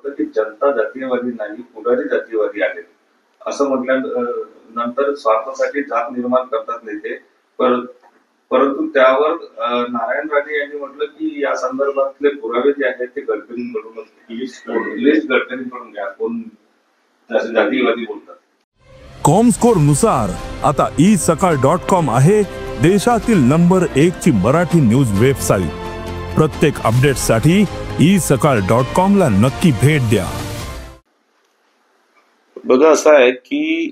होतं की जनता जातीयवादी नाही, पुढारी जातीयवादी आहेत असं म्हटल्यानंतर स्वार्थासाठी जात निर्माण करतात नेते. परंतु त्यावर नारायण राणे यांनी म्हटलं की या संदर्भातले पुरावे जे आहेत ते गडकरींकडून लिस्ट गडकरींकडून घ्या, कोण जातीयवादी बोलतात. कॉमस्कोर नुसार आता isakal.com आहे देशातील नंबर 1 ची मराठी न्यूज वेबसाईट. प्रत्येक अपडेटसाठी isakal.com ला नक्की भेट द्या. बघा असं आहे की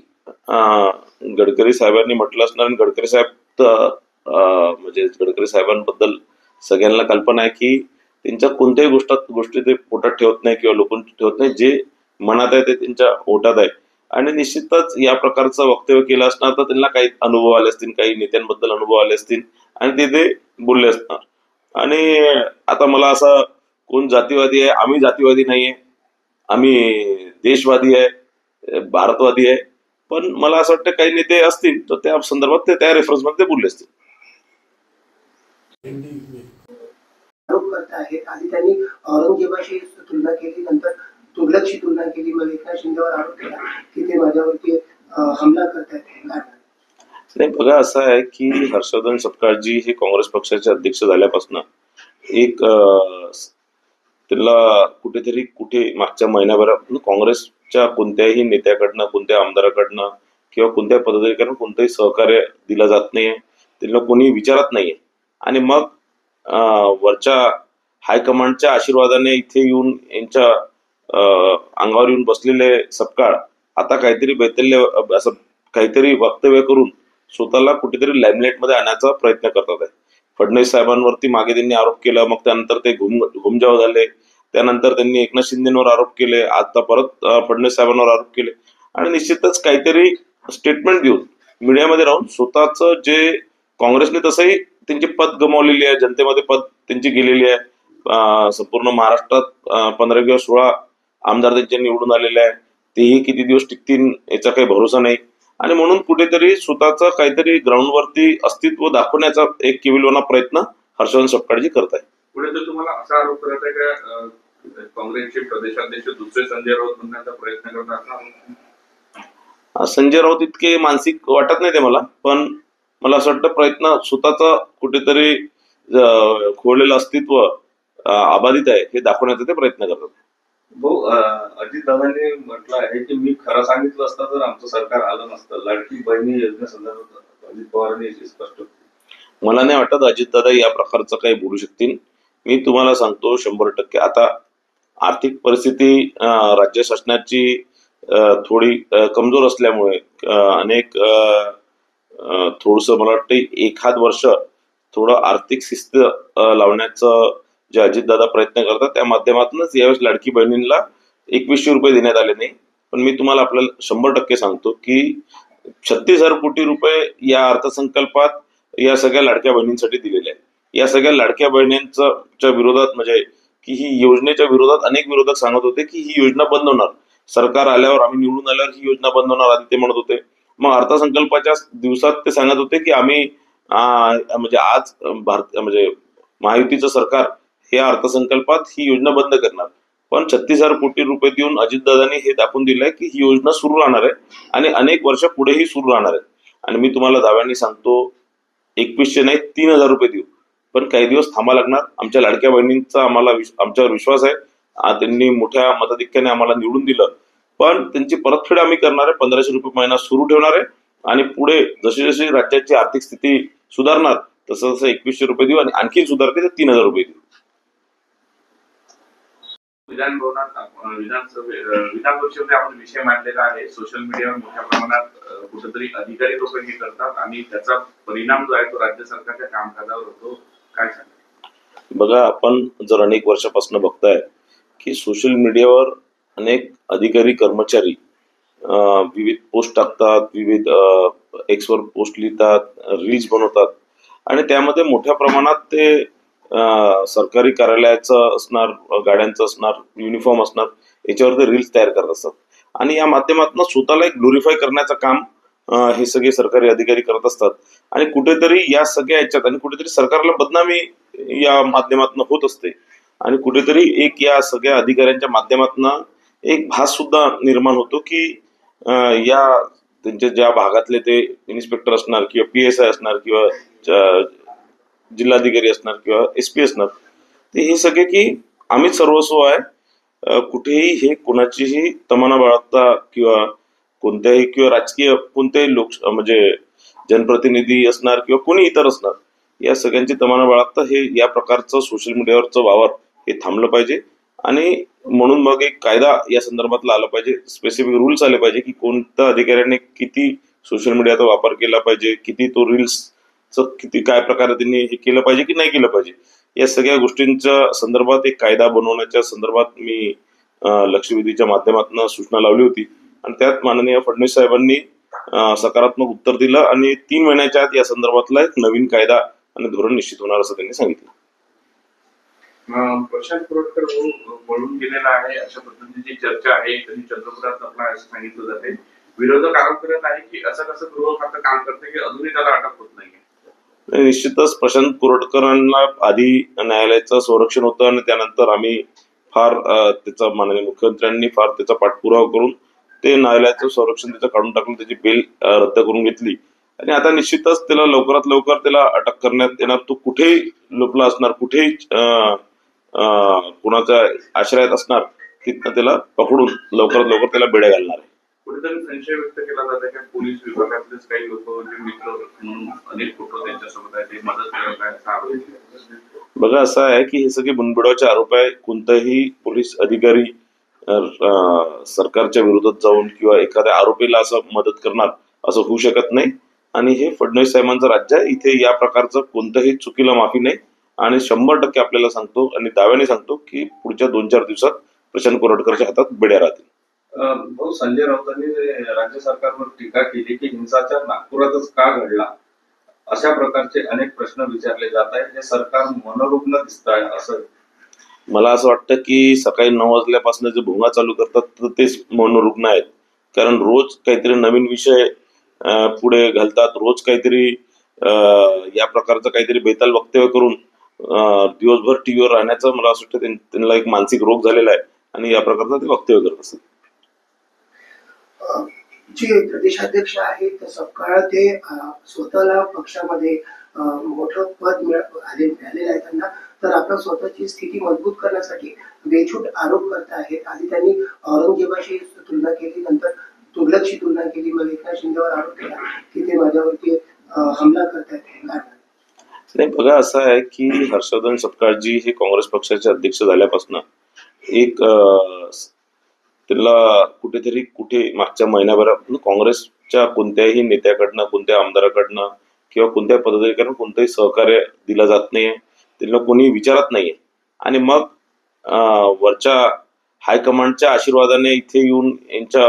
गडकरी साहेबांनी म्हटलं असणार, आणि गडकरी साहेब म्हणजे गडकरी साहेबांबद्दल सगळ्यांना कल्पना आहे की त्यांच्या कोणत्याही गोष्टी ते पोटात ठेवत नाही किंवा लोकांना ठेवत नाही. जे मनात आहे ते त्यांच्या ओठात आहे, आणि निश्चितच या प्रकारचं वक्तव्य केलं असणार तर त्यांना काही अनुभव आले असतील, काही नेत्यांबद्दल अनुभव आले असतील आणि ते बोलले असणार. आणि आता मला असं कोण जातीवादी आहे, आम्ही जातीवादी नाहीये, आम्ही देशवादी आहे, भारतवादी आहे, पण मला असं वाटतं काही नेते असतील तर त्या संदर्भात ते त्या रेफरन्स मध्ये बोलले असतील. आरोप करत आहेत. आधी त्यांनी औरंगजेबाशी तुलना केली, नंतर तुघलकशी तुलना केली, मग एकनाथ शिंदेवर आरोप केला की ते माझ्यावरती हमला करतायत. नाही, बघा असं आहे की हर्षवर्धन सपकाळजी हे काँग्रेस पक्षाचे अध्यक्ष झाल्यापासून एक त्यांना कुठे मागच्या महिन्याभरात काँग्रेसच्या कोणत्याही नेत्याकडनं, कोणत्या आमदाराकडनं किंवा कोणत्या पदाधिकाऱ्यांना कोणतंही सहकार्य दिलं जात नाहीये, त्यांना कोणी विचारत नाहीये. आणि मग वरच्या हायकमांडच्या आशीर्वादाने इथे येऊन यांच्या अंगावर येऊन बसलेले सपकाळ आता काहीतरी बैतल्य असं काहीतरी वक्तव्य करून स्वतःला कुठेतरी लाईमलाईट मध्ये आणण्याचा प्रयत्न करतात आहे. फडणवीस साहेबांवरती मागे त्यांनी आरोप केला, मग त्यानंतर ते घुमजाव झाले, त्यानंतर त्यांनी एकनाथ शिंदेवर आरोप केले, आता परत फडणवीस साहेबांवर आरोप केले, आणि निश्चितच काहीतरी स्टेटमेंट देऊन मीडियामध्ये राहून स्वतःच जे काँग्रेसने तसंही त्यांची पद गमावलेली आहे, जनतेमध्ये पद त्यांची गेलेली आहे. संपूर्ण महाराष्ट्रात 15 किंवा 16 आमदार त्यांचे निवडून आलेले आहे, तेही किती दिवस टिकतील याचा काही भरोसा नाही. आणि म्हणून कुठेतरी स्वतःचा काहीतरी ग्राउंडवरती अस्तित्व दाखवण्याचा एक केविलवाना प्रयत्न हर्षवर्धन सपकाळजी करत आहे. पुढे तर तुम्हाला असा आरोप करत आहे का काँग्रेसचे प्रदेशाध्यक्ष दुसरे संजय राऊत बनण्याचा प्रयत्न करतात? संजय राऊत इतके मानसिक वाटत नाही ते मला, पण मला असं वाटतं प्रयत्न स्वतःचा कुठेतरी खोळलेलं अस्तित्व अबाधित आहे हे दाखवण्याचा ते प्रयत्न करतात. भाऊ, अजितदादांनी म्हटलं आहे की मी खरं सांगितलं असतं तर आमचं सरकार आलं नसतं. लाडकी बहिणी योजनेसंदर्भात अजित पवारांनी स्पष्ट. मला नाही वाटत अजितदादा या प्रकारचं काही बोलू शकतील. मी तुम्हाला सांगतो 100% आता आर्थिक परिस्थिती राज्य शासनाची थोडी कमजोर असल्यामुळे अनेक थोडंसं मला वाटतं एखाद वर्ष थोडं आर्थिक शिस्त लावण्याचं जे अजितदादा प्रयत्न करतात त्या माध्यमातूनच यावेळेस लाडकी बहिणींना 2100 रुपये देण्यात आले नाही. पण मी तुम्हाला आपल्याला 100% सांगतो की 36,000 कोटी रुपये या अर्थसंकल्पात या सगळ्या लाडक्या बहिणींसाठी दिलेले आहेत. या सगळ्या लाडक्या बहिणींच्या विरोधात म्हणजे की ही योजनेच्या विरोधात अनेक विरोधक सांगत होते की ही योजना बंद होणार, सरकार आल्यावर, आम्ही निवडून आल्यावर ही योजना बंद होणार आधी ते म्हणत होते. मग अर्थसंकल्पाच्या दिवसात ते सांगत होते की आम्ही म्हणजे आज म्हणजे महायुतीचं सरकार हे अर्थसंकल्पात ही योजना बंद करणार. पण 36,000 कोटी रुपये देऊन अजितदादांनी हे दाखवून दिलंय की ही योजना सुरू राहणार आहे आणि अनेक वर्ष पुढेही सुरू राहणार आहे. आणि मी तुम्हाला दाव्याने सांगतो 2100 नाही 3,000 रुपये देऊ, पण काही दिवस थांबा लागणार. आमच्या लाडक्या बहिणींचा आमच्यावर विश्वास आहे. त्यांनी मोठ्या मताधिक्याने आम्हाला निवडून दिलं, पण त्यांची परतफेड आम्ही करणार आहे. 1,500 रुपये महिना सुरू ठेवणार आहे आणि पुढे जशी जशी राज्याची आर्थिक स्थिती सुधारणार तसं जसं 2100 रुपये देऊ आणि आणखी सुधारते तर 3,000 रुपये देऊ. विधान परिषदेमध्ये आपण विषय मांडलेला आहे. सोशल मीडियावर मोठ्या प्रमाणात कुठेतरी अधिकारी लोक हे करतात आणि त्याचा परिणाम जो आहे तो राज्य सरकारच्या कामकाजावर होतो. काय सांगा? बघा, आपण जर अनेक वर्षापासून बघताय की सोशल मीडियावर अनेक अधिकारी कर्मचारी विविध पोस्ट टाकतात, विविध एक्सवर पोस्ट लिहितात, रील्स बनवतात आणि त्यामध्ये मोठ्या प्रमाणात ते सरकारी कार्यालयाचं असणार, गाड्यांचं असणार, युनिफॉर्म असणार याच्यावर ते रील्स तयार करत असतात आणि या माध्यमातून स्वतःला एक ग्लोरिफाय करण्याचं काम हे सगळे सरकारी अधिकारी करत असतात. आणि कुठेतरी या सगळ्या याच्यात आणि कुठेतरी सरकारला बदनामी या माध्यमातून होत असते. आणि कुठेतरी एक या सगळ्या अधिकाऱ्यांच्या माध्यमातून एक भास सुद्धा निर्माण होतो की या त्यांच्या ज्या भागातले ते इन्स्पेक्टर असणार किंवा PSI असणार किंवा जिल्हाधिकारी असणार किंवा SP असणार, ते हे सगळे की आम्हीच सर्वस्व आहे, कुठेही हे कोणाचीही तमाना बाळगता किंवा कोणत्याही किंवा राजकीय कोणत्याही लोक म्हणजे जनप्रतिनिधी असणार किंवा कोणी इतर असणार, या सगळ्यांची तमाना बाळगता हे या प्रकारचं सोशल मीडियावरचं वावर हे थांबलं पाहिजे. आणि म्हणून मग एक कायदा या संदर्भातला आला पाहिजे, स्पेसिफिक रूल्स आले पाहिजे की कोणत्या अधिकाऱ्याने किती सोशल मीडियाचा वापर केला पाहिजे, किती तो रील्सचं किती काय प्रकारे त्यांनी हे केलं पाहिजे की नाही केलं पाहिजे. या सगळ्या गोष्टींच्या संदर्भात एक कायदा बनवण्याच्या संदर्भात मी लक्षवेधीच्या माध्यमातून सूचना लावली होती आणि त्यात माननीय फडणवीस साहेबांनी सकारात्मक उत्तर दिलं आणि 3 महिन्याच्या आत या संदर्भातला एक नवीन कायदा आणि धोरण निश्चित होणार असं त्यांनी सांगितलं. प्रशांत कोरटकर वळून गेलेला आहे अशा पद्धतीची चर्चा आहे. त्यांनी चंद्रपुरात आपला असं सांगितलं जाते. विरोधक आरोप करत आहे की असं कसं गृह खातं काम करते की अजूनही त्याला अटक होत नाहीये. निश्चितच प्रशांत कोरटकरांना आधी न्यायालयाचं संरक्षण होतं आणि त्यानंतर आम्ही फार त्याचा माननीय मुख्यमंत्र्यांनी फार त्याचा पाठपुरावा करून ते न्यायालयाचं संरक्षण त्याचं काढून टाकलं, त्याची बेल रद्द करून घेतली आणि आता निश्चितच त्याला लवकरात लवकर त्याला अटक करण्यात येणार. तो कुठेही लपला असणार, कुठेही कुणाच्या आश्रयात असणार, तिथनं त्याला पकडून लवकरात लवकर त्याला बेड्या घालणार आहे. कुठेतरी संशय व्यक्त केला जातो की पोलीस विभागातलेच काही लोक जे मित्र म्हणून अनेक फोटो त्यांच्यासोबत आहे ते मदत करत आहेत. बघा असं आहे की हे सगळे बिनबुडाचे आरोप आहे. कोणताही पोलीस अधिकारी सरकारच्या विरोधात जाऊन किंवा एखाद्या आरोपीला असं मदत करणार असं होऊ शकत नाही आणि हे फडणवीस साहेबांचं राज्य आहे. इथे या प्रकारचं कोणत्याही चुकीला माफी नाही आणि 100% आपल्याला सांगतो आणि दाव्याने सांगतो की पुढच्या 2-4 दिवसात प्रशांत कोरटकरच्या हातात बेड्या राहतील. भाऊ, संजय राऊतांनी राज्य सरकारवर टीका केली की हिंसाचार नागपुरातच का घडला, अशा प्रकारचे अनेक प्रश्न विचारले जात आहेत. हे सरकार मनोरुग्ण दिसत आहे असं मला असं वाटतं की सकाळी 9 वाजल्यापासून जे भोंगा चालू करतात तर तेच मनोरुग्ण आहेत. कारण रोज काहीतरी नवीन विषय पुढे घालतात, रोज काहीतरी या प्रकारचं काहीतरी बेताल वक्तव्य करून दिवसभर टीव्हीवर राहण्याचं मला असं वाटतं त्यांना एक मानसिक रोग झालेला आहे आणि या प्रकारचं ते वक्तव्य करत असतात. जे प्रदेशाध्यक्ष आहेत सपकाळ ते स्वतःला पक्षामध्ये मोठं पद मिळालेलं आहे त्यांना, तर आपण स्वतःची स्थिती मजबूत करण्यासाठी बेछूट आरोप करत आहेत. आधी त्यांनी औरंगजेबाशी तुलना केली, नंतर तुघलकशी तुलना केली, मग एकनाथ शिंदेवर आरोप केला की ते माझ्यावरती हमला करतायत. नाही बघा असं आहे की हर्षवर्धन सपकाळजी हे काँग्रेस पक्षाचे अध्यक्ष झाल्यापासून एक त्यांना कुठे मागच्या महिन्याभरात काँग्रेसच्या कोणत्याही नेत्याकडनं, कोणत्या आमदाराकडनं किंवा कोणत्या पदाधिकाऱ्यांकडून कोणतंही सहकार्य दिलं जात नाहीये, त्यांना कोणी विचारत नाहीये. आणि मग वरच्या हायकमांडच्या आशीर्वादाने इथे येऊन यांच्या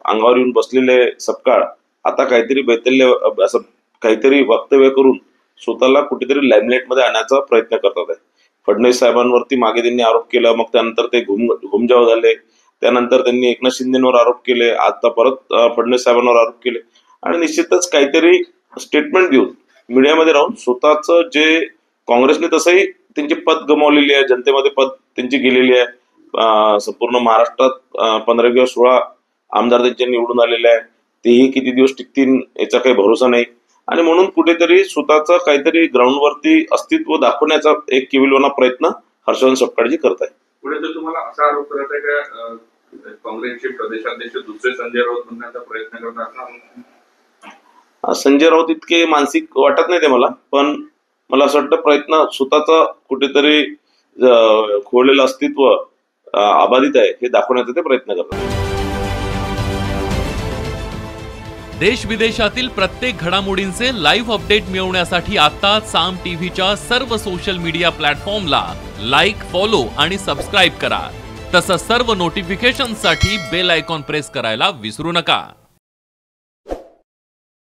अंगावर येऊन बसलेले सपकाळ आता काहीतरी बैतल्य असं काहीतरी वक्तव्य करून स्वतःला कुठेतरी लाईमलाईट मध्ये आणण्याचा प्रयत्न करतात आहे. फडणवीस साहेबांवरती मागे त्यांनी आरोप केला, मग त्यानंतर ते घुमजाव झाले, त्यानंतर त्यांनी एकनाथ शिंदेवर आरोप केले, आता परत फडणवीस साहेबांवर आरोप केले आणि निश्चितच काहीतरी स्टेटमेंट देऊन मीडियामध्ये राहून स्वतःच जे काँग्रेसने तसंही त्यांची पद गमावलेली आहे, जनतेमध्ये पद त्यांची गेलेली आहे. संपूर्ण महाराष्ट्रात 15 किंवा 16 आमदार त्यांचे निवडून आलेले आहे, तेही किती दिवस टिकतील याचा काही भरोसा नाही आणि म्हणून कुठेतरी स्वतःचा काहीतरी ग्राउंडवरती अस्तित्व दाखवण्याचा एक केविलवाना प्रयत्न हर्षवर्धन सपकाळजी करत आहे. पुढे तर तुम्हाला असा आरोप करत आहे का काँग्रेसचे प्रदेशाध्यक्ष दुसरे संजय राऊत बनण्याचा प्रयत्न करत असणार? संजय राऊत इतके मानसिक वाटत नाही ते मला, पण मला असं वाटतं प्रयत्न स्वतःचा कुठेतरी खोळलेलं अस्तित्व अबाधित आहे हे दाखवण्याचा ते प्रयत्न करतात. देश विदेशातील प्रत्येक घडामोडींचे लाईव्ह अपडेट मिळवण्यासाठी आता साम टीव्हीच्या सर्व सोशल मीडिया प्लॅटफॉर्मला लाईक, फॉलो आणि सबस्क्राईब करा. तसंच सर्व नोटिफिकेशनसाठी बेल आयकॉन प्रेस करायला विसरू नका.